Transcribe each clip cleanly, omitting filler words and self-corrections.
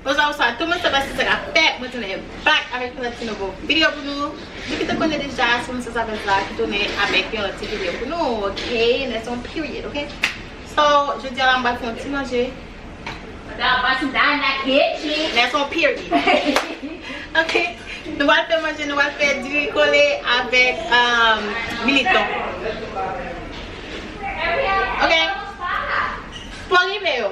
Parce que tout le monde sait pas si c'est la paix, moi, je suis back avec une nouveau vidéo pour nous. Vu que tu connais déjà, si ça s'appelle ça, qui tourne avec une petite vidéo pour nous, ok? That's on period, ok? So, je dis à la m'a fait un petit manger. That's on period. Ok? Nous allons faire manger, nous allons faire du riz collé avec militon. Ok? Pour arriver,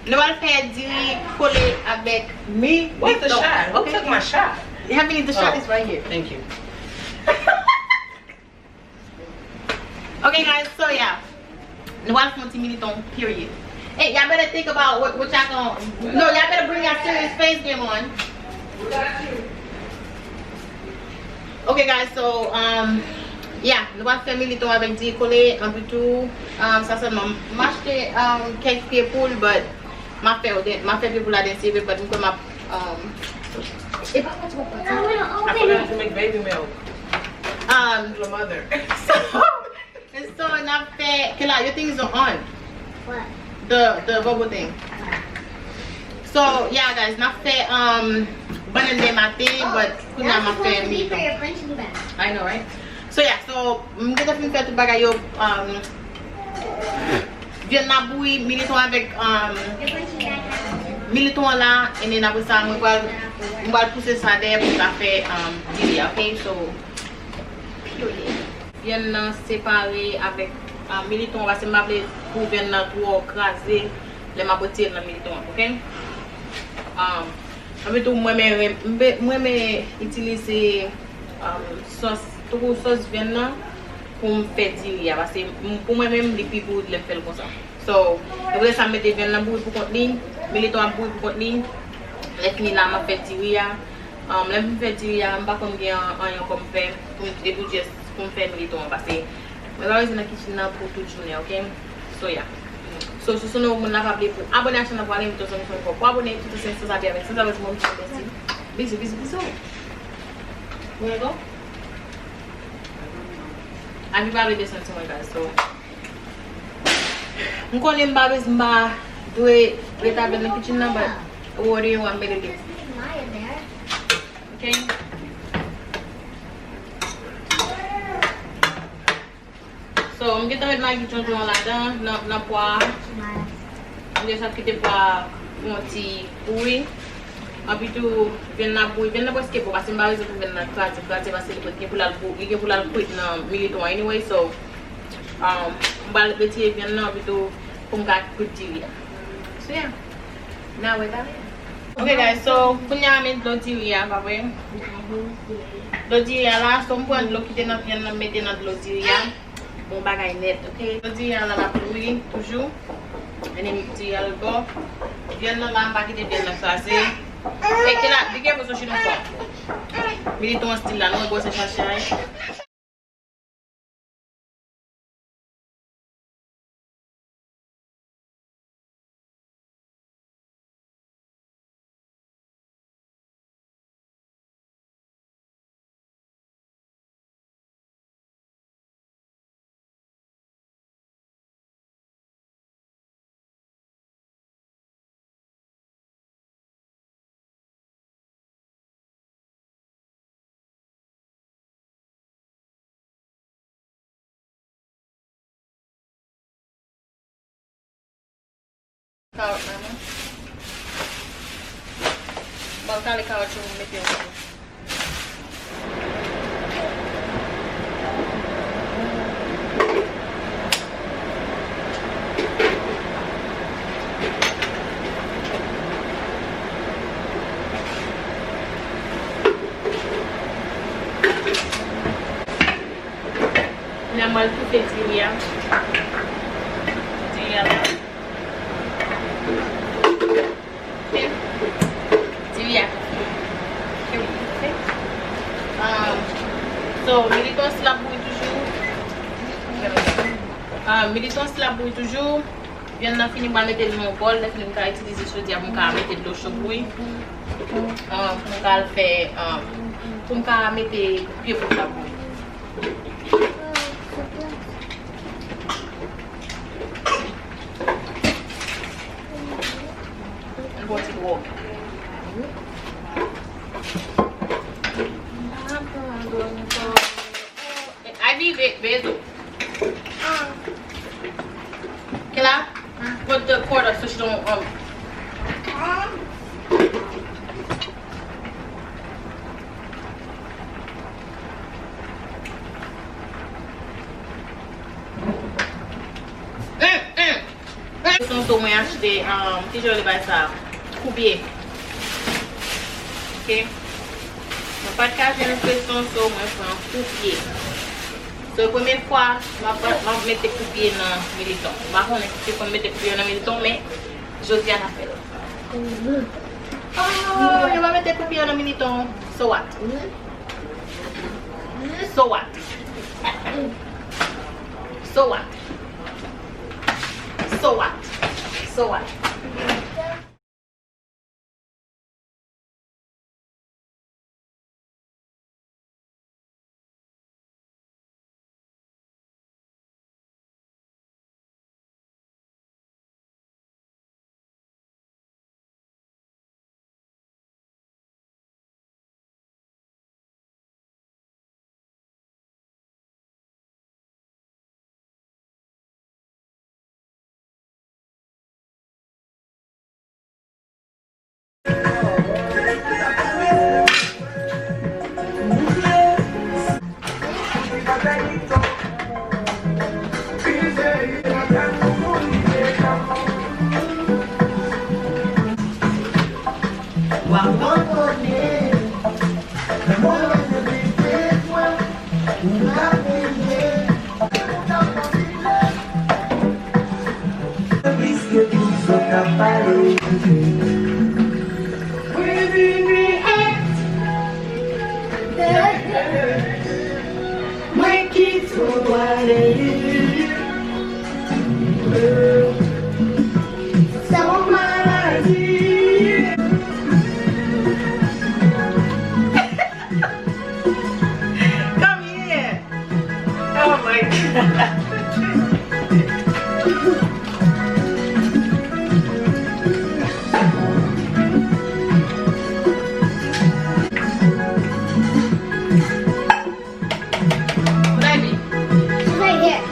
nous allons faire du riz collé avec militon. What's the shot? Who took my shot? You have any, the shot is right here. Thank you. Okay guys, so yeah. Nous allons faire un petit militon, period. Hey, y'all better think about what y'all gonna... No, y'all better bring your serious face game on. Okay guys, so yeah, nous allons faire militon avec du collé un peu tout. Ça seulement m'acheter quelques pieds poules, but ma fait pieds poules à denser, but ma et par contre, I forgot to make baby milk. The mother. So not fair. Kila, your things are on. What? The bubble thing. So yeah, guys, not fair. Banana matin, but could not my fair me for meat. your punching bag. I know, right? So yeah, so I'm gonna faire tout bagay yo viande na bouille militon avec Your punching bag has militon là et then après ça on va pousser ça derrière pour ça faire okay? So viande séparée avec militon, on va se m'appeler pour viande pour craser les mabotiers dans militon, ok? Avec tout moi mais utiliser sauce viande pour me faire dire parce que pour moi même les people les faire comme ça. So, je voulais ça mettre viande dans bouille pour contenir, militon en bouille pour contenir. Les fini là m'a fait dire les me fait dire pas comme bien en comme faire pour juste pour me faire militon parce que je vais dans la kitchen pour toute journée, ok? So yeah. So si vous n'avez pas appelé pour abonner à la chaîne pour aller pour abonner tout ça ça bien avec ça va vous montrer bisous. Where go? I'm probably listening to my guys, so I'm calling Bobby's ma do it in the kitchen number. What do you want me to do? Maya there. Okay. So I'm getting with my kitchen to là na poire. On just have quitter pas mon petit bouille. Abitu viande na bouille, viande na parce que pour passer par exemple viande na classe parce que pour la bouille, il pour la cuire dans militon anyway, so bal petit viande na abitu pour gâter cuire. So yeah. Now we're done. Okay guys, so punya met lotiria babe. Lotiria là, so on l'eau qui est dans viande na mettre dans lotiria. Bon bagay net, ok? Lotiria là la pluie toujours. Et then lotiria le go. Viande là pas qui est bien classé. Et que là, be careful so she don't fall. Militon style là, non go se chercher. Bom, kali kawat yung meter. Namal po petilya. Petilya lang. So, militon se la bouille toujours. Militon se la bouille toujours. Viande n'a fini par mettre dans mon bol, là fini par utiliser ce diable pour mettre de l'eau chaude bouille. Pour faire pour mettre pied pour la bouille. And go to the wall. put the cord up so she don't So moi acheté si je vais faire ça couper. OK. Je pas de cacher une pression so moi prends couper. So première fois, je vais mettre couper dans militon. Par contre, c'est comme mettre couper dans militon mais je dis à la faire. Oh, je vais mettre couper dans militon. So what? So what? So what? So what? So what? Come here. Oh my God. Right here.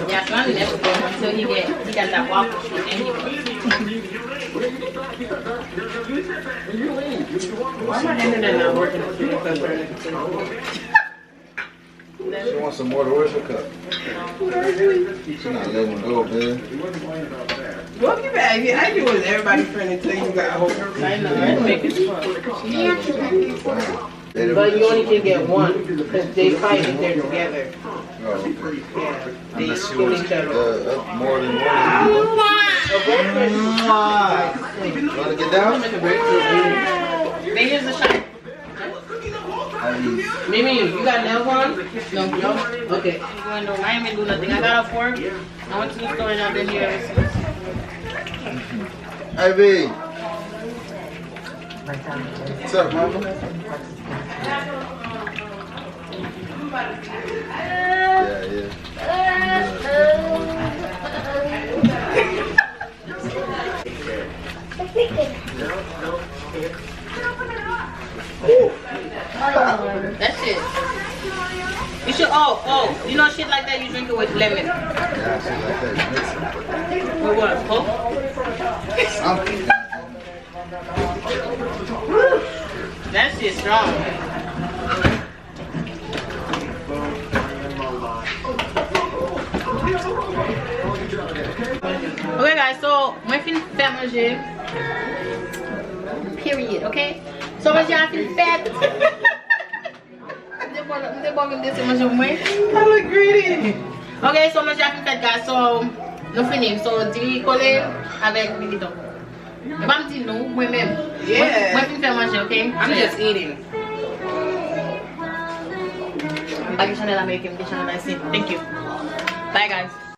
Yeah, so I did everything until he got that waffle shit anyway. Why my internet not working? She wants some more. Where's her cup? She's not letting go, man. Go get back. I do it everybody friend until you got a whole person. I know, that make it fun. But you only can get one because they fight if they're together. Oh, okay. Yeah, they Unless she kill was each other. more than one. Want to get down? Here's the shot. I mean, Mimi, you got nails on? No. Okay. I ain't been doing nothing. I got a fork. I went to the store and I've been here ever since. Ivy. What's up, mama? Yeah. That's it. You should, you know shit like that, you drink it with lemon. Yeah, shit like that. Mix With what, Coke? it. Something. That shit's strong. Okay guys, so moi fin fè manger. Period, okay? So moi j'ai fin fête. M'de bon vin desi manger moi. I look greedy. Okay, so moi j'ai fin fête guys, so nous finim. So di kole avec Militon. Pas me dire nous, moi-même. Yeah. Moi fin fè manger, okay? I'm just eating. Bagi channel American, bagi channel I see. Thank you. Bye guys.